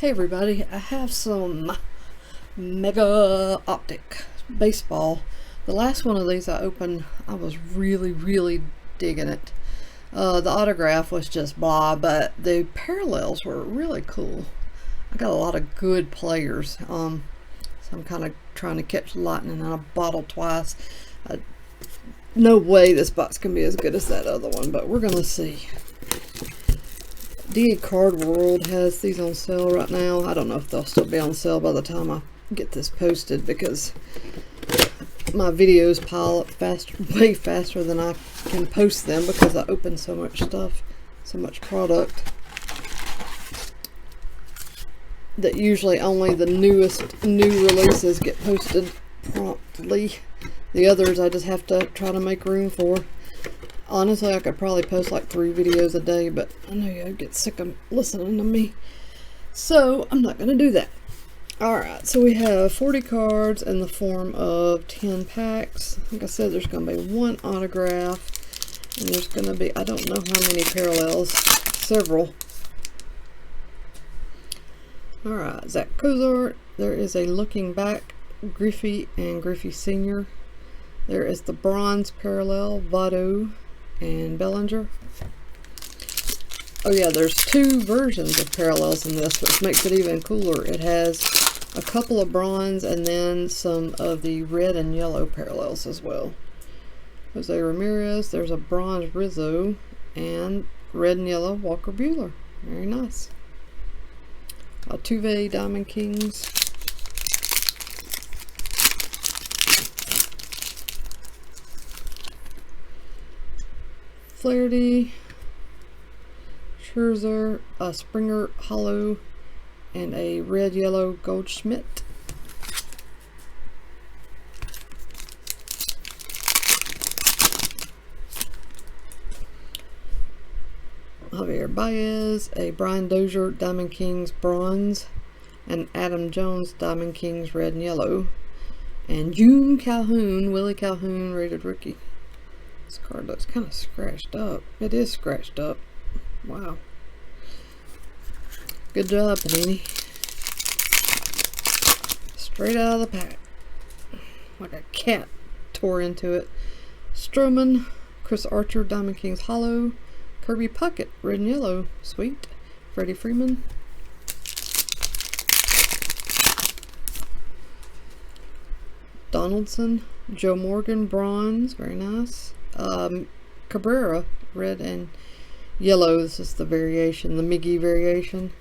Hey everybody, I have some Mega Optic baseball. The last one of these I opened, I was really digging it. The autograph was just blah, but the parallels were really cool. I got a lot of good players, so I'm kind of trying to catch lightning in a bottle twice. No way this box can be as good as that other one, but we're gonna see. DA Card World has these on sale right now. I don't know if they'll still be on sale by the time I get this posted, because my videos pile up way faster than I can post them, because I open so much stuff, so much product, that usually only the new releases get posted promptly. The others I just have to try to make room for. Honestly, I could probably post like 3 videos a day, but I know you'll get sick of listening to me, so I'm not going to do that. Alright, so we have 40 cards in the form of 10 packs. Like I said, there's going to be 1 autograph, and there's going to be, I don't know how many parallels, several. Alright, Zach Cozart. There is a Looking Back, Griffey and Griffey Sr. There is the bronze parallel, Votto and Bellinger. Oh yeah, there's 2 versions of parallels in this, which makes it even cooler. It has a couple of bronze and then some of the red and yellow parallels as well. Jose Ramirez, there's a bronze Rizzo, and red and yellow Walker Buehler. Very nice. Altuve Diamond Kings. Flaherty, Scherzer, a Springer Hollow, and a red-yellow Goldschmidt. Javier Baez, a Brian Dozier Diamond Kings bronze, and Adam Jones Diamond Kings red and yellow, and June Calhoun, Willie Calhoun rated rookie. This card looks kind of scratched up. It is scratched up. Wow. Good job, Panini. Straight out of the pack. Like a cat tore into it. Stroman, Chris Archer, Diamond Kings Hollow, Kirby Puckett, red and yellow, sweet. Freddie Freeman. Donaldson, Joe Morgan, bronze, very nice. Cabrera, red and yellow. This is the variation, the Miggy variation.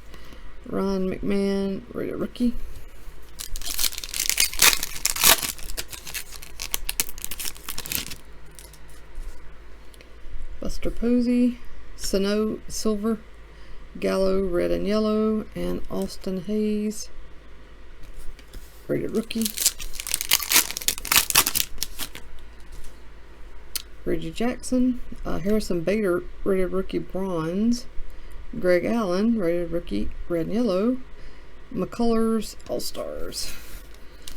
Ron McMahon, rated rookie. Buster Posey, Sano silver, Gallo red and yellow, and Austin Hayes, rated rookie. Reggie Jackson, Harrison Bader, rated rookie bronze, Greg Allen, rated rookie red and yellow, McCullers All-Stars.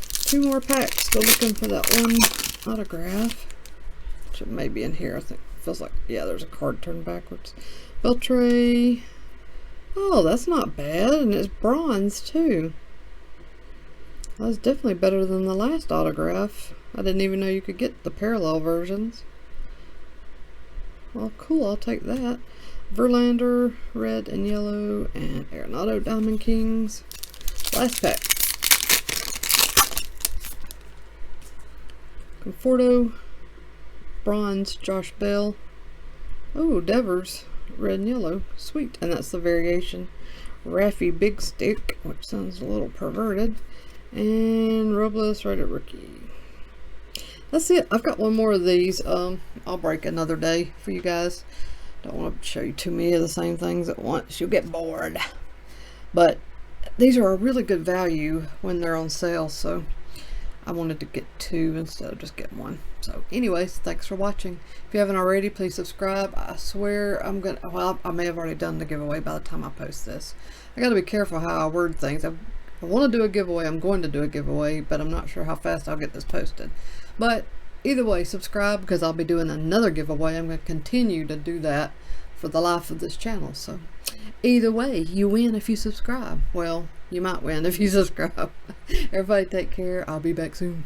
2 more packs, still looking for that 1 autograph, which may be in here. I think it feels like, yeah, there's a card turned backwards. Beltray, oh, that's not bad, and it's bronze too. That was definitely better than the last autograph. I didn't even know you could get the parallel versions. Well, cool, I'll take that. Verlander, red and yellow, and Arenado Diamond Kings. Last pack. Conforto, bronze, Josh Bell. Oh, Devers, red and yellow, sweet. And that's the variation. Raffy Big Stick, which sounds a little perverted. And Robles, rated rookie. That's it. I've got 1 more of these. I'll break another day for you guys. Don't want to show you too many of the same things at once. You'll get bored. But these are a really good value when they're on sale, so I wanted to get 2 instead of just getting 1. So anyways, thanks for watching. If you haven't already, please subscribe. I swear I'm gonna, well, I may have already done the giveaway by the time I post this. I gotta be careful how I word things. I want to do a giveaway. I'm going to do a giveaway, but I'm not sure how fast I'll get this posted. But either way, subscribe, because I'll be doing another giveaway. I'm going to continue to do that for the life of this channel. So either way, you win if you subscribe. Well, you might win if you subscribe. Everybody take care. I'll be back soon.